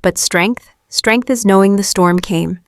But strength is knowing the storm came.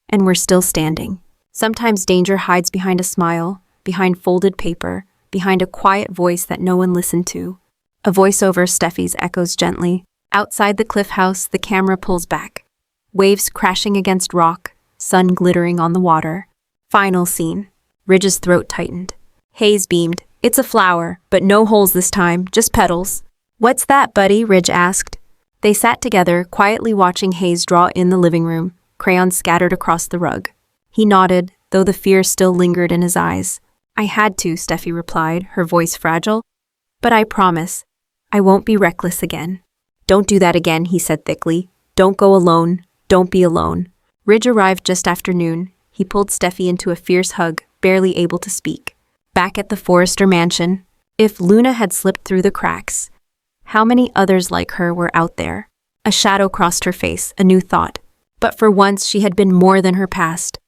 And we're still standing. Sometimes danger hides behind a smile, behind folded paper, behind a quiet voice that no one listened to. A voice over Steffy's echoes gently. Outside the cliff house, the camera pulls back. Waves crashing against rock, sun glittering on the water. Final scene. Ridge's throat tightened. Hayes beamed. It's a flower, but no holes this time, just petals. What's that, buddy? Ridge asked. They sat together, quietly watching Hayes draw in the living room, crayons scattered across the rug. He nodded, though the fear still lingered in his eyes. I had to, Steffy replied, her voice fragile. But I promise, I won't be reckless again. Don't do that again, he said thickly. Don't go alone. Don't be alone. Ridge arrived just after noon. He pulled Steffy into a fierce hug, barely able to speak. Back at the Forrester mansion, if Luna had slipped through the cracks, how many others like her were out there? A shadow crossed her face, a new thought. But for once she had been more than her past.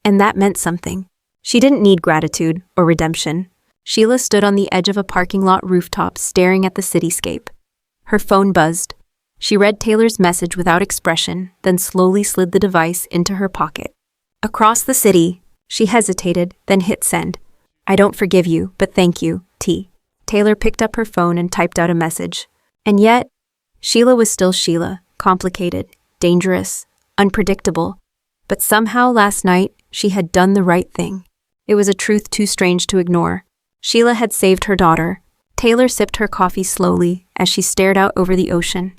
And that meant something. She didn't need gratitude or redemption. Sheila stood on the edge of a parking lot rooftop staring at the cityscape. Her phone buzzed. She read Taylor's message without expression, then slowly slid the device into her pocket. Across the city, she hesitated, then hit send. I don't forgive you, but thank you, T. Taylor picked up her phone and typed out a message. And yet, Sheila was still Sheila, complicated, dangerous, unpredictable. But somehow last night, she had done the right thing. It was a truth too strange to ignore. Sheila had saved her daughter. Taylor sipped her coffee slowly as she stared out over the ocean.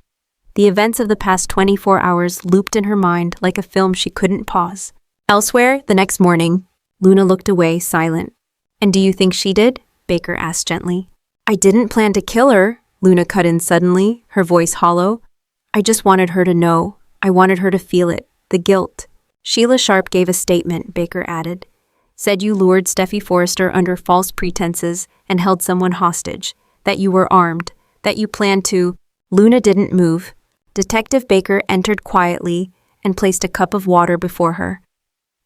The events of the past 24 hours looped in her mind like a film she couldn't pause. Elsewhere, the next morning, Luna looked away, silent. And do you think she did? Baker asked gently. I didn't plan to kill her, Luna cut in suddenly, her voice hollow. I just wanted her to know. I wanted her to feel it, the guilt. Sheila Sharp gave a statement, Baker added. Said you lured Steffy Forrester under false pretenses and held someone hostage, that you were armed, that you planned to. Luna didn't move. Detective Baker entered quietly and placed a cup of water before her.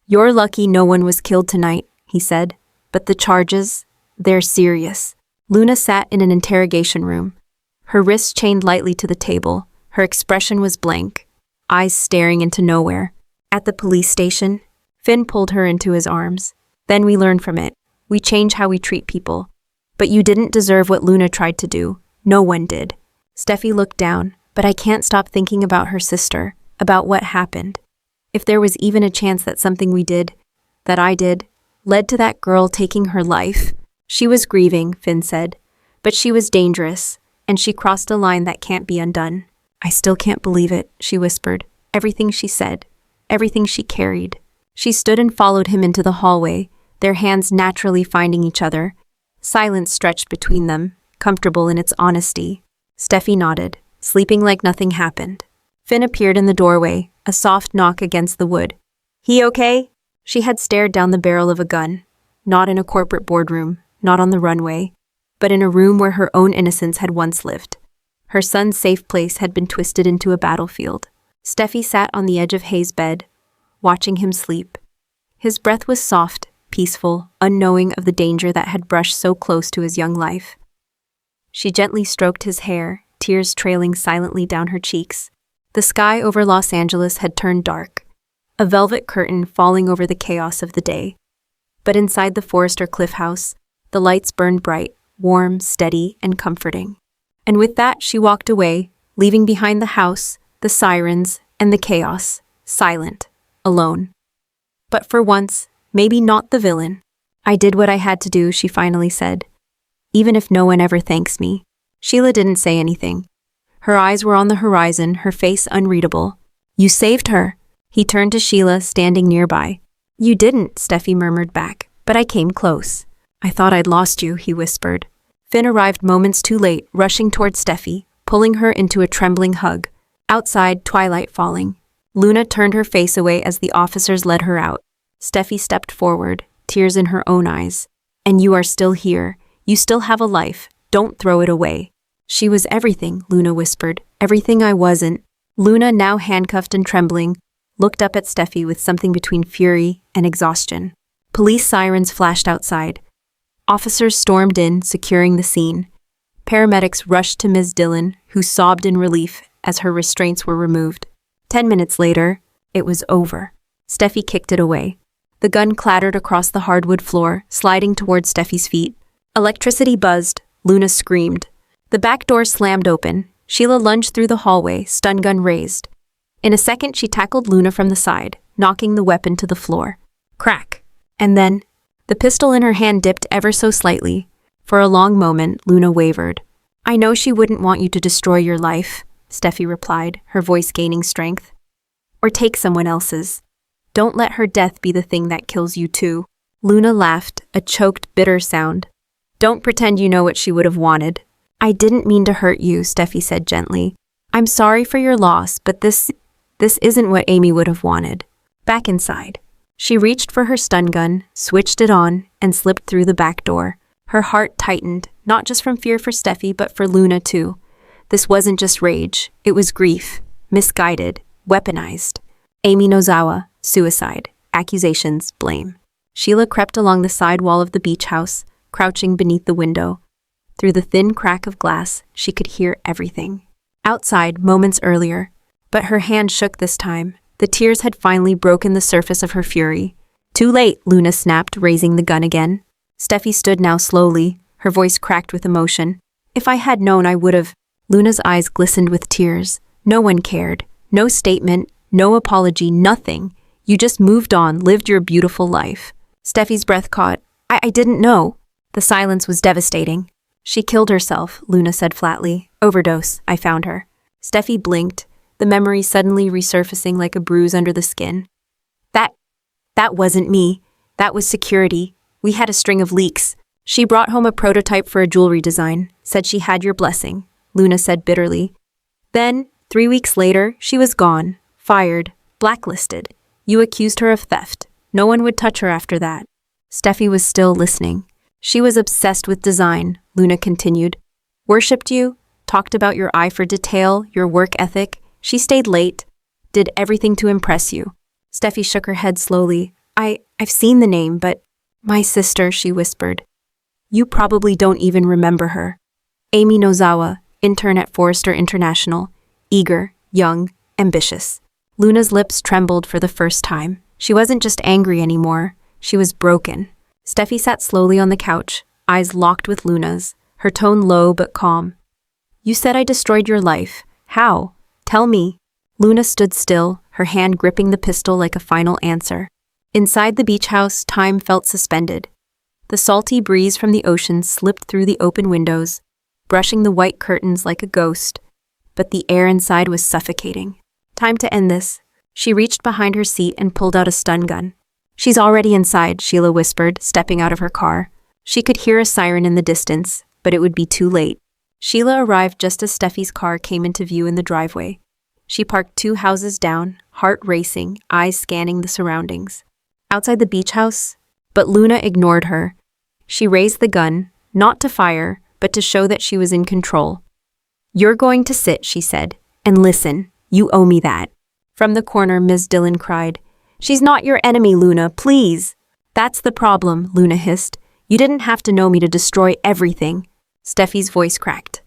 You're lucky no one was killed tonight, he said. But the charges, they're serious. Luna sat in an interrogation room. Her wrists chained lightly to the table. Her expression was blank, eyes staring into nowhere. At the police station, Finn pulled her into his arms. Then we learn from it. We change how we treat people. But you didn't deserve what Luna tried to do. No one did. Steffy looked down, but I can't stop thinking about her sister, about what happened. If there was even a chance that something we did, that I did, led to that girl taking her life. She was grieving, Finn said, but she was dangerous, and she crossed a line that can't be undone. I still can't believe it, she whispered. Everything she said, everything she carried. She stood and followed him into the hallway, their hands naturally finding each other. Silence stretched between them, comfortable in its honesty. Steffy nodded, sleeping like nothing happened. Finn appeared in the doorway, a soft knock against the wood. He okay? She had stared down the barrel of a gun, not in a corporate boardroom, not on the runway, but in a room where her own innocence had once lived. Her son's safe place had been twisted into a battlefield. Steffy sat on the edge of Hayes' bed, watching him sleep. His breath was soft, peaceful, unknowing of the danger that had brushed so close to his young life. She gently stroked his hair, tears trailing silently down her cheeks. The sky over Los Angeles had turned dark, a velvet curtain falling over the chaos of the day. But inside the Forrester Cliff House, the lights burned bright, warm, steady, and comforting. And with that, she walked away, leaving behind the house, the sirens, and the chaos, silent, alone. But for once, maybe not the villain. I did what I had to do, she finally said. Even if no one ever thanks me. Sheila didn't say anything. Her eyes were on the horizon, her face unreadable. You saved her. He turned to Sheila, standing nearby. You didn't, Steffy murmured back, but I came close. I thought I'd lost you, he whispered. Finn arrived moments too late, rushing toward Steffy, pulling her into a trembling hug. Outside, twilight falling. Luna turned her face away as the officers led her out. Steffy stepped forward, tears in her own eyes. And you are still here. You still have a life. Don't throw it away. She was everything, Luna whispered. Everything I wasn't. Luna, now handcuffed and trembling, looked up at Steffy with something between fury and exhaustion. Police sirens flashed outside. Officers stormed in, securing the scene. Paramedics rushed to Ms. Dillon, who sobbed in relief as her restraints were removed. 10 minutes later, it was over. Steffi kicked it away. The gun clattered across the hardwood floor, sliding toward Steffi's feet. Electricity buzzed. Luna screamed. The back door slammed open. Sheila lunged through the hallway, stun gun raised. In a second, she tackled Luna from the side, knocking the weapon to the floor. Crack. And then, the pistol in her hand dipped ever so slightly. For a long moment, Luna wavered. I know she wouldn't want you to destroy your life, Steffi replied, her voice gaining strength. Or take someone else's. Don't let her death be the thing that kills you too. Luna laughed, a choked, bitter sound. Don't pretend you know what she would have wanted. I didn't mean to hurt you, Steffi said gently. I'm sorry for your loss, but this isn't what Amy would have wanted. Back inside. She reached for her stun gun, switched it on, and slipped through the back door. Her heart tightened, not just from fear for Steffi, but for Luna too. This wasn't just rage. It was grief. Misguided. Weaponized. Amy Nozawa. Suicide. Accusations. Blame. Sheila crept along the side wall of the beach house, crouching beneath the window. Through the thin crack of glass, she could hear everything. Outside, moments earlier. But her hand shook this time. The tears had finally broken the surface of her fury. Too late, Luna snapped, raising the gun again. Steffi stood now slowly, her voice cracked with emotion. If I had known, I would have. Luna's eyes glistened with tears. No one cared. No statement, no apology, nothing. You just moved on, lived your beautiful life. Steffi's breath caught. I didn't know. The silence was devastating. She killed herself, Luna said flatly. Overdose. I found her. Steffi blinked, the memory suddenly resurfacing like a bruise under the skin. That wasn't me. That was security. We had a string of leaks. She brought home a prototype for a jewelry design, said she had your blessing, Luna said bitterly. Then, 3 weeks later, she was gone, fired, blacklisted. You accused her of theft. No one would touch her after that. Steffi was still listening. She was obsessed with design, Luna continued. Worshipped you, talked about your eye for detail, your work ethic. She stayed late, did everything to impress you. Steffi shook her head slowly. I've seen the name, but my sister, she whispered. You probably don't even remember her. Amy Nozawa, intern at Forrester International. Eager, young, ambitious. Luna's lips trembled for the first time. She wasn't just angry anymore. She was broken. Steffi sat slowly on the couch, eyes locked with Luna's, her tone low but calm. You said I destroyed your life. How? Tell me. Luna stood still, her hand gripping the pistol like a final answer. Inside the beach house, time felt suspended. The salty breeze from the ocean slipped through the open windows, brushing the white curtains like a ghost, but the air inside was suffocating. Time to end this. She reached behind her seat and pulled out a stun gun. She's already inside, Sheila whispered, stepping out of her car. She could hear a siren in the distance, but it would be too late. Sheila arrived just as Steffi's car came into view in the driveway. She parked 2 houses down, heart racing, eyes scanning the surroundings. Outside the beach house, but Luna ignored her. She raised the gun, not to fire, but to show that she was in control. You're going to sit, she said, and listen. You owe me that. From the corner, Ms. Dillon cried. She's not your enemy, Luna, please. That's the problem, Luna hissed. You didn't have to know me to destroy everything. Steffi's voice cracked.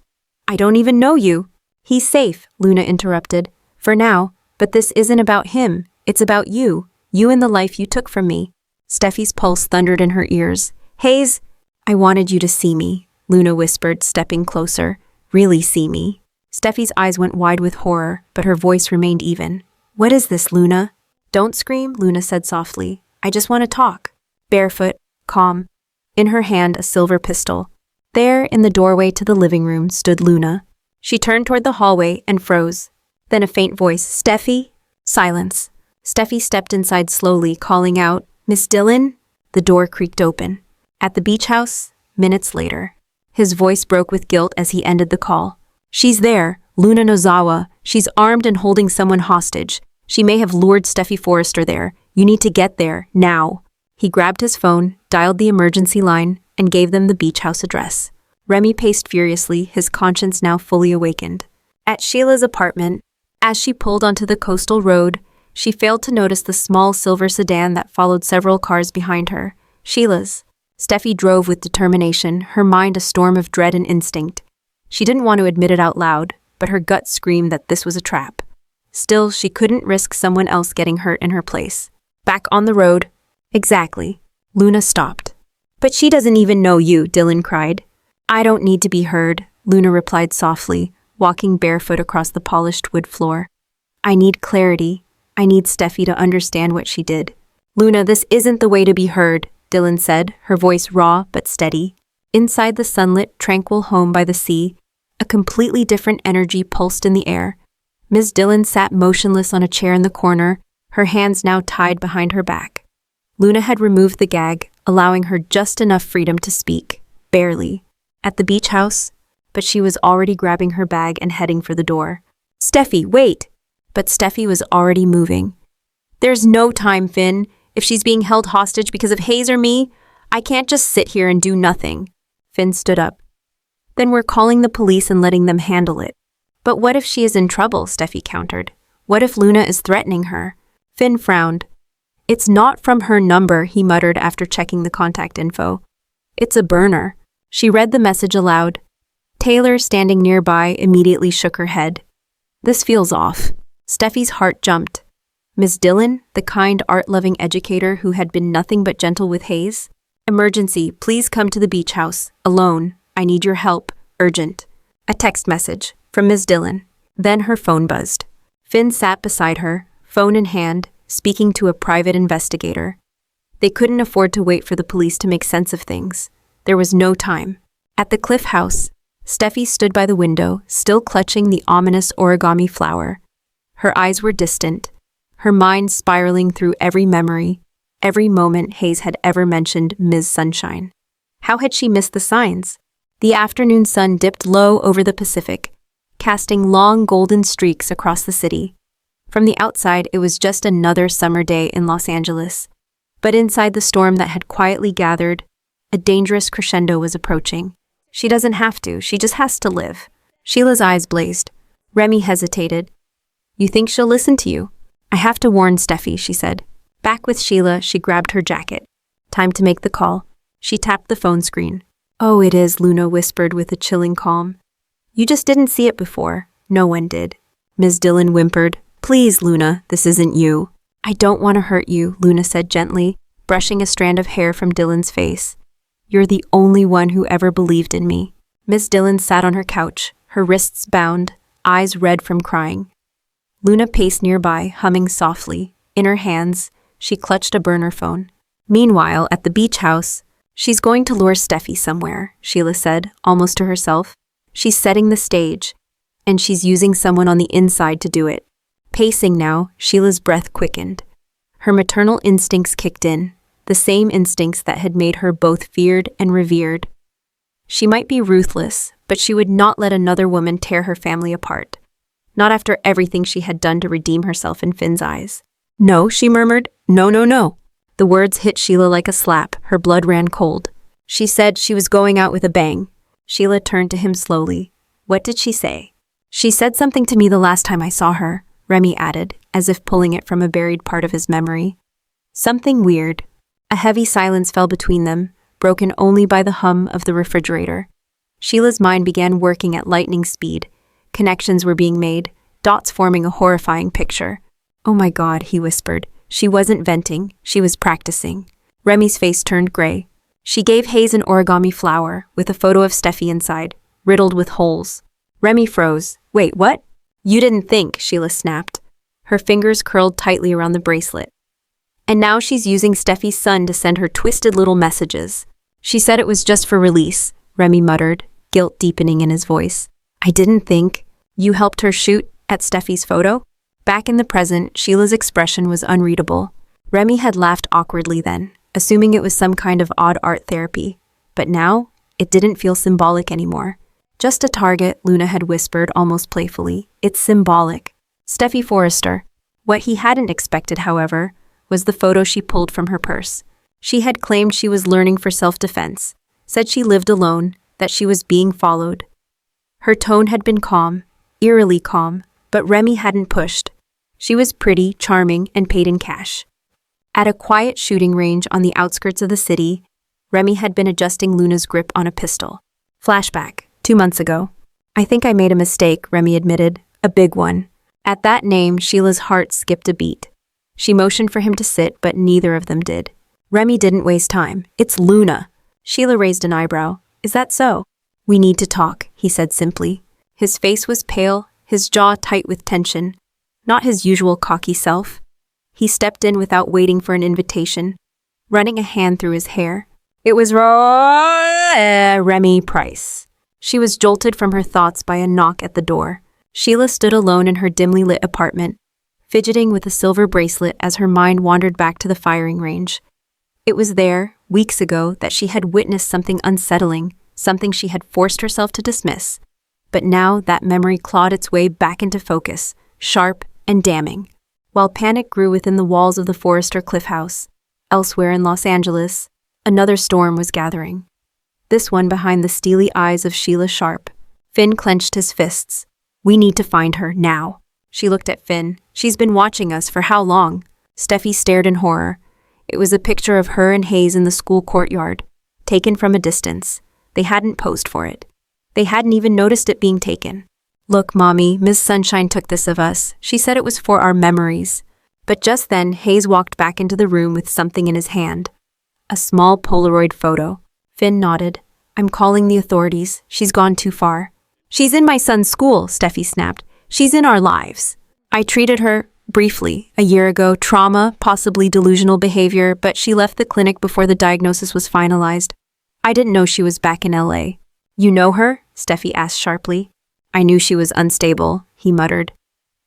I don't even know you. He's safe, Luna interrupted. For now, but this isn't about him. It's about you. You and the life you took from me. Steffi's pulse thundered in her ears. Hayes, I wanted you to see me, Luna whispered, stepping closer. Really see me. Steffi's eyes went wide with horror, but her voice remained even. What is this, Luna? Don't scream, Luna said softly. I just want to talk. Barefoot, calm. In her hand, a silver pistol. There, in the doorway to the living room, stood Luna. She turned toward the hallway and froze. Then a faint voice, Steffi? Silence. Steffi stepped inside slowly, calling out, Miss Dillon? The door creaked open. At the beach house, minutes later. His voice broke with guilt as he ended the call. She's there, Luna Nozawa. She's armed and holding someone hostage. She may have lured Steffi Forrester there. You need to get there, now. He grabbed his phone, dialed the emergency line, and gave them the beach house address. Remy paced furiously, his conscience now fully awakened. At Sheila's apartment, as she pulled onto the coastal road, she failed to notice the small silver sedan that followed several cars behind her. Sheila's. Steffi drove with determination, her mind a storm of dread and instinct. She didn't want to admit it out loud, but her gut screamed that this was a trap. Still, she couldn't risk someone else getting hurt in her place. Back on the road. Exactly. Luna stopped. But she doesn't even know you, Dylan cried. I don't need to be heard, Luna replied softly, walking barefoot across the polished wood floor. I need clarity. I need Steffy to understand what she did. Luna, this isn't the way to be heard, Dylan said, her voice raw but steady. Inside the sunlit, tranquil home by the sea, a completely different energy pulsed in the air. Ms. Dillon sat motionless on a chair in the corner, her hands now tied behind her back. Luna had removed the gag, allowing her just enough freedom to speak, barely, at the beach house, but she was already grabbing her bag and heading for the door. Steffy, wait! But Steffy was already moving. There's no time, Finn. If she's being held hostage because of Hayes or me, I can't just sit here and do nothing. Finn stood up. Then we're calling the police and letting them handle it. But what if she is in trouble, Steffy countered. What if Luna is threatening her? Finn frowned. It's not from her number, he muttered after checking the contact info. It's a burner. She read the message aloud. Taylor, standing nearby, immediately shook her head. This feels off. Steffy's heart jumped. Miss Dillon, the kind, art-loving educator who had been nothing but gentle with Hayes? Emergency, please come to the beach house. Alone. I need your help. Urgent. A text message from Miss Dillon. Then her phone buzzed. Finn sat beside her, phone in hand, speaking to a private investigator. They couldn't afford to wait for the police to make sense of things. There was no time. At the Cliff House, Steffy stood by the window, still clutching the ominous origami flower. Her eyes were distant, her mind spiraling through every memory, every moment Hayes had ever mentioned Ms. Sunshine. How had she missed the signs? The afternoon sun dipped low over the Pacific, casting long golden streaks across the city. From the outside, it was just another summer day in Los Angeles. But inside the storm that had quietly gathered, a dangerous crescendo was approaching. She doesn't have to, she just has to live. Sheila's eyes blazed. Remy hesitated. You think she'll listen to you? I have to warn Steffy, she said. Back with Sheila, she grabbed her jacket. Time to make the call. She tapped the phone screen. Oh, it is, Luna whispered with a chilling calm. You just didn't see it before. No one did. Ms. Dillon whimpered. Please, Luna, this isn't you. I don't want to hurt you, Luna said gently, brushing a strand of hair from Dillon's face. You're the only one who ever believed in me. Ms. Dillon sat on her couch, her wrists bound, eyes red from crying. Luna paced nearby, humming softly. In her hands, she clutched a burner phone. Meanwhile, at the beach house, she's going to lure Steffy somewhere, Sheila said, almost to herself. She's setting the stage, and she's using someone on the inside to do it. Pacing now, Sheila's breath quickened. Her maternal instincts kicked in, the same instincts that had made her both feared and revered. She might be ruthless, but she would not let another woman tear her family apart. Not after everything she had done to redeem herself in Finn's eyes. No, she murmured. No, no, no. The words hit Sheila like a slap. Her blood ran cold. She said she was going out with a bang. Sheila turned to him slowly. What did she say? She said something to me the last time I saw her, Remy added, as if pulling it from a buried part of his memory. Something weird. A heavy silence fell between them, broken only by the hum of the refrigerator. Sheila's mind began working at lightning speed. Connections were being made, dots forming a horrifying picture. Oh my God, he whispered. She wasn't venting, she was practicing. Remy's face turned gray. She gave Hayes an origami flower, with a photo of Steffy inside, riddled with holes. Remy froze. Wait, what? You didn't think, Sheila snapped. Her fingers curled tightly around the bracelet. And now she's using Steffy's son to send her twisted little messages. She said it was just for release, Remy muttered, guilt deepening in his voice. I didn't think. You helped her shoot at Steffy's photo? Back in the present, Sheila's expression was unreadable. Remy had laughed awkwardly then, assuming it was some kind of odd art therapy. But now, it didn't feel symbolic anymore. Just a target, Luna had whispered almost playfully. It's symbolic. Steffy Forrester. What he hadn't expected, however, was the photo she pulled from her purse. She had claimed she was learning for self-defense, said she lived alone, that she was being followed. Her tone had been calm, eerily calm, but Remy hadn't pushed. She was pretty, charming, and paid in cash. At a quiet shooting range on the outskirts of the city, Remy had been adjusting Luna's grip on a pistol. Flashback, 2 months ago. I think I made a mistake, Remy admitted. A big one. At that name, Sheila's heart skipped a beat. She motioned for him to sit, but neither of them did. Remy didn't waste time. It's Luna. Sheila raised an eyebrow. Is that so? We need to talk, he said simply. His face was pale, his jaw tight with tension. Not his usual cocky self. He stepped in without waiting for an invitation, running a hand through his hair. It was Remy Price. She was jolted from her thoughts by a knock at the door. Sheila stood alone in her dimly lit apartment, fidgeting with a silver bracelet as her mind wandered back to the firing range. It was there, weeks ago, that she had witnessed something unsettling, something she had forced herself to dismiss. But now that memory clawed its way back into focus, sharp and damning. While panic grew within the walls of the Forrester Cliff House, elsewhere in Los Angeles, another storm was gathering. This one behind the steely eyes of Sheila Sharp. Finn clenched his fists. We need to find her, now. She looked at Finn. She's been watching us for how long? Steffy stared in horror. It was a picture of her and Hayes in the school courtyard, taken from a distance. They hadn't posed for it. They hadn't even noticed it being taken. Look, Mommy, Ms. Sunshine took this of us. She said it was for our memories. But just then, Hayes walked back into the room with something in his hand. A small Polaroid photo. Finn nodded. I'm calling the authorities. She's gone too far. She's in my son's school, Steffi snapped. She's in our lives. I treated her, briefly, a year ago, trauma, possibly delusional behavior, but she left the clinic before the diagnosis was finalized. I didn't know she was back in LA. You know her? Steffi asked sharply. I knew she was unstable, he muttered.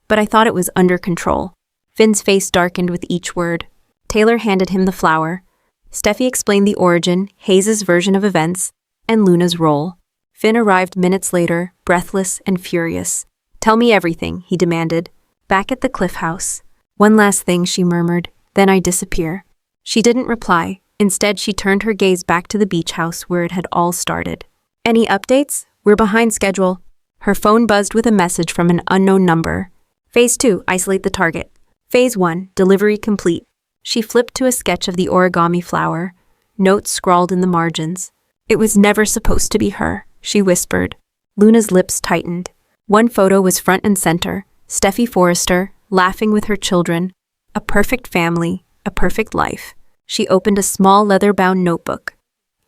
But I thought it was under control. Finn's face darkened with each word. Taylor handed him the flower. Steffi explained the origin, Hayes' version of events, and Luna's role. Finn arrived minutes later, breathless and furious. Tell me everything, he demanded. Back at the Cliff House. One last thing, she murmured. Then I disappear. She didn't reply. Instead, she turned her gaze back to the beach house where it had all started. Any updates? We're behind schedule. Her phone buzzed with a message from an unknown number. Phase 2, isolate the target. Phase 1, delivery complete. She flipped to a sketch of the origami flower, notes scrawled in the margins. It was never supposed to be her, she whispered. Luna's lips tightened. One photo was front and center, Steffi Forrester, laughing with her children. A perfect family, a perfect life. She opened a small leather-bound notebook.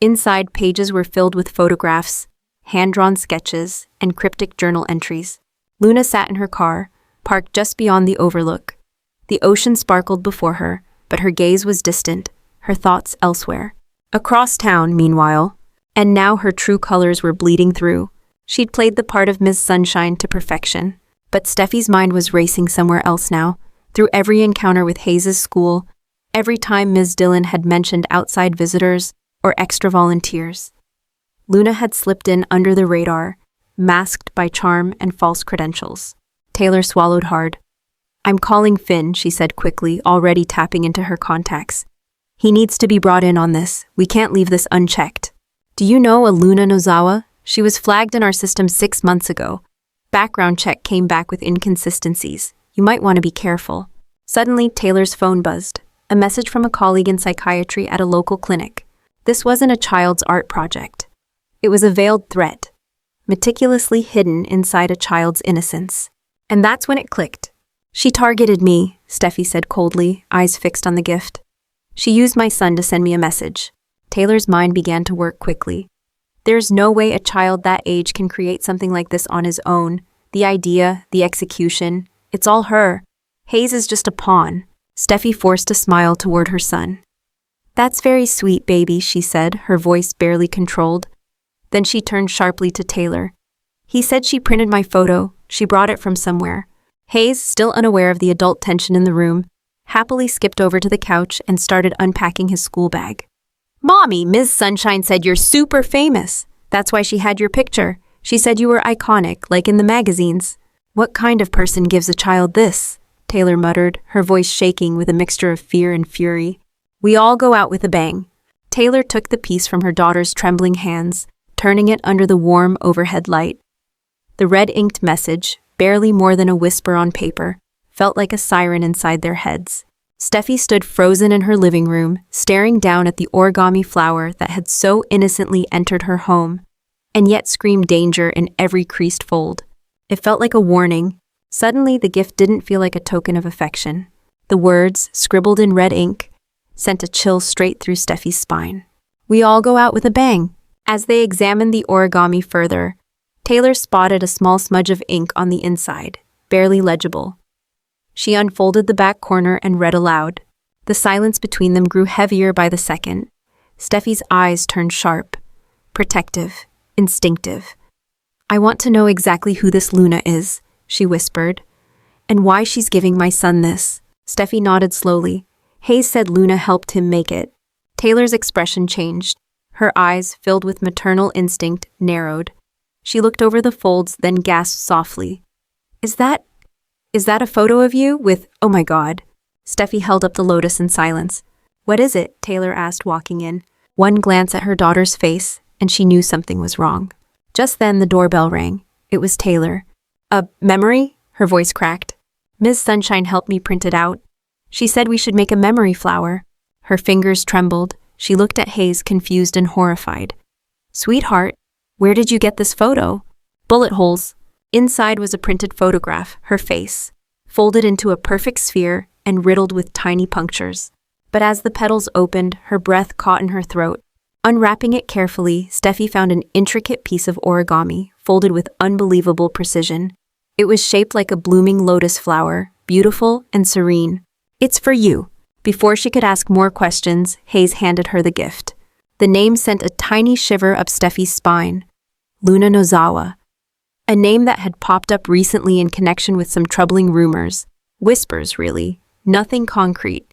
Inside, pages were filled with photographs, hand-drawn sketches, and cryptic journal entries. Luna sat in her car, parked just beyond the overlook. The ocean sparkled before her, but her gaze was distant, her thoughts elsewhere. Across town, meanwhile, and now her true colors were bleeding through. She'd played the part of Ms. Sunshine to perfection, but Steffi's mind was racing somewhere else now, through every encounter with Hayes' school, every time Ms. Dillon had mentioned outside visitors or extra volunteers. Luna had slipped in under the radar, masked by charm and false credentials. Taylor swallowed hard. I'm calling Finn, she said quickly, already tapping into her contacts. He needs to be brought in on this. We can't leave this unchecked. Do you know a Luna Nozawa? She was flagged in our system 6 months ago. Background check came back with inconsistencies. You might want to be careful. Suddenly, Taylor's phone buzzed. A message from a colleague in psychiatry at a local clinic. This wasn't a child's art project. It was a veiled threat, meticulously hidden inside a child's innocence. And that's when it clicked. She targeted me, Steffi said coldly, eyes fixed on the gift. She used my son to send me a message. Taylor's mind began to work quickly. There's no way a child that age can create something like this on his own. The idea, the execution, it's all her. Hayes is just a pawn. Steffi forced a smile toward her son. That's very sweet, baby, she said, her voice barely controlled. Then she turned sharply to Taylor. He said she printed my photo. She brought it from somewhere. Hayes, still unaware of the adult tension in the room, happily skipped over to the couch and started unpacking his school bag. Mommy, Ms. Sunshine said you're super famous. That's why she had your picture. She said you were iconic, like in the magazines. What kind of person gives a child this? Taylor muttered, her voice shaking with a mixture of fear and fury. We all go out with a bang. Taylor took the piece from her daughter's trembling hands, turning it under the warm overhead light. The red-inked message, barely more than a whisper on paper, felt like a siren inside their heads. Steffi stood frozen in her living room, staring down at the origami flower that had so innocently entered her home, and yet screamed danger in every creased fold. It felt like a warning, Suddenly, the gift didn't feel like a token of affection. The words, scribbled in red ink, sent a chill straight through Steffi's spine. We all go out with a bang. As they examined the origami further, Taylor spotted a small smudge of ink on the inside, barely legible. She unfolded the back corner and read aloud. The silence between them grew heavier by the second. Steffi's eyes turned sharp, protective, instinctive. I want to know exactly who this Luna is, she whispered, and why she's giving my son this. Steffi nodded slowly. Hayes said Luna helped him make it. Taylor's expression changed. Her eyes, filled with maternal instinct, narrowed. She looked over the folds, then gasped softly. Is that a photo of you with, oh my God? Steffi held up the lotus in silence. What is it? Taylor asked, walking in. One glance at her daughter's face, and she knew something was wrong. Just then the doorbell rang. It was Taylor. A memory? Her voice cracked. Ms. Sunshine helped me print it out. She said we should make a memory flower. Her fingers trembled. She looked at Hayes, confused and horrified. Sweetheart, where did you get this photo? Bullet holes. Inside was a printed photograph, her face, folded into a perfect sphere and riddled with tiny punctures. But as the petals opened, her breath caught in her throat. Unwrapping it carefully, Steffi found an intricate piece of origami, folded with unbelievable precision. It was shaped like a blooming lotus flower, beautiful and serene. It's for you. Before she could ask more questions, Hayes handed her the gift. The name sent a tiny shiver up Steffi's spine. Luna Nozawa. A name that had popped up recently in connection with some troubling rumors. Whispers, really. Nothing concrete.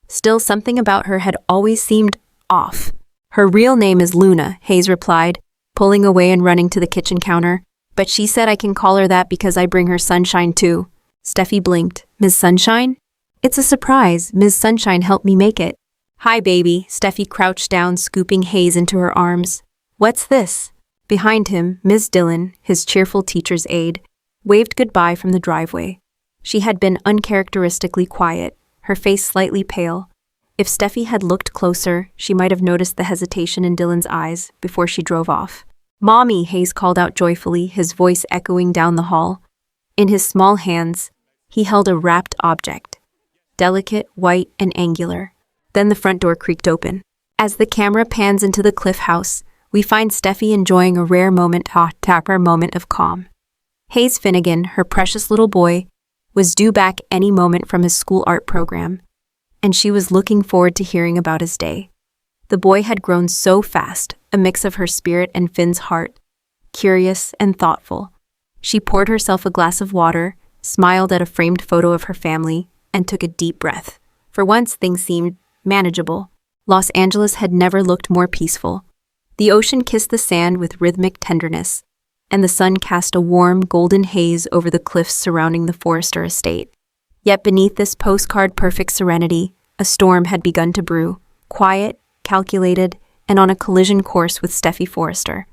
Still, something about her had always seemed off. Her real name is Luna, Hayes replied, pulling away and running to the kitchen counter. But she said I can call her that because I bring her Sunshine too. Steffi blinked. Ms. Sunshine? It's a surprise. Ms. Sunshine helped me make it. Hi, baby. Steffi crouched down, scooping Hayes into her arms. What's this? Behind him, Ms. Dillon, his cheerful teacher's aide, waved goodbye from the driveway. She had been uncharacteristically quiet, her face slightly pale. If Steffi had looked closer, she might have noticed the hesitation in Dillon's eyes before she drove off. Mommy, Hayes called out joyfully, his voice echoing down the hall. In his small hands, he held a wrapped object, delicate, white, and angular. Then the front door creaked open. As the camera pans into the Cliff House, we find Steffi enjoying a rare moment of calm. Hayes Finnegan, her precious little boy, was due back any moment from his school art program, and she was looking forward to hearing about his day. The boy had grown so fast, a mix of her spirit and Finn's heart, curious and thoughtful. She poured herself a glass of water, smiled at a framed photo of her family, and took a deep breath. For once, things seemed manageable. Los Angeles had never looked more peaceful. The ocean kissed the sand with rhythmic tenderness, and the sun cast a warm, golden haze over the cliffs surrounding the Forrester estate. Yet beneath this postcard-perfect serenity, a storm had begun to brew, quiet, calculated, and on a collision course with Steffi Forrester.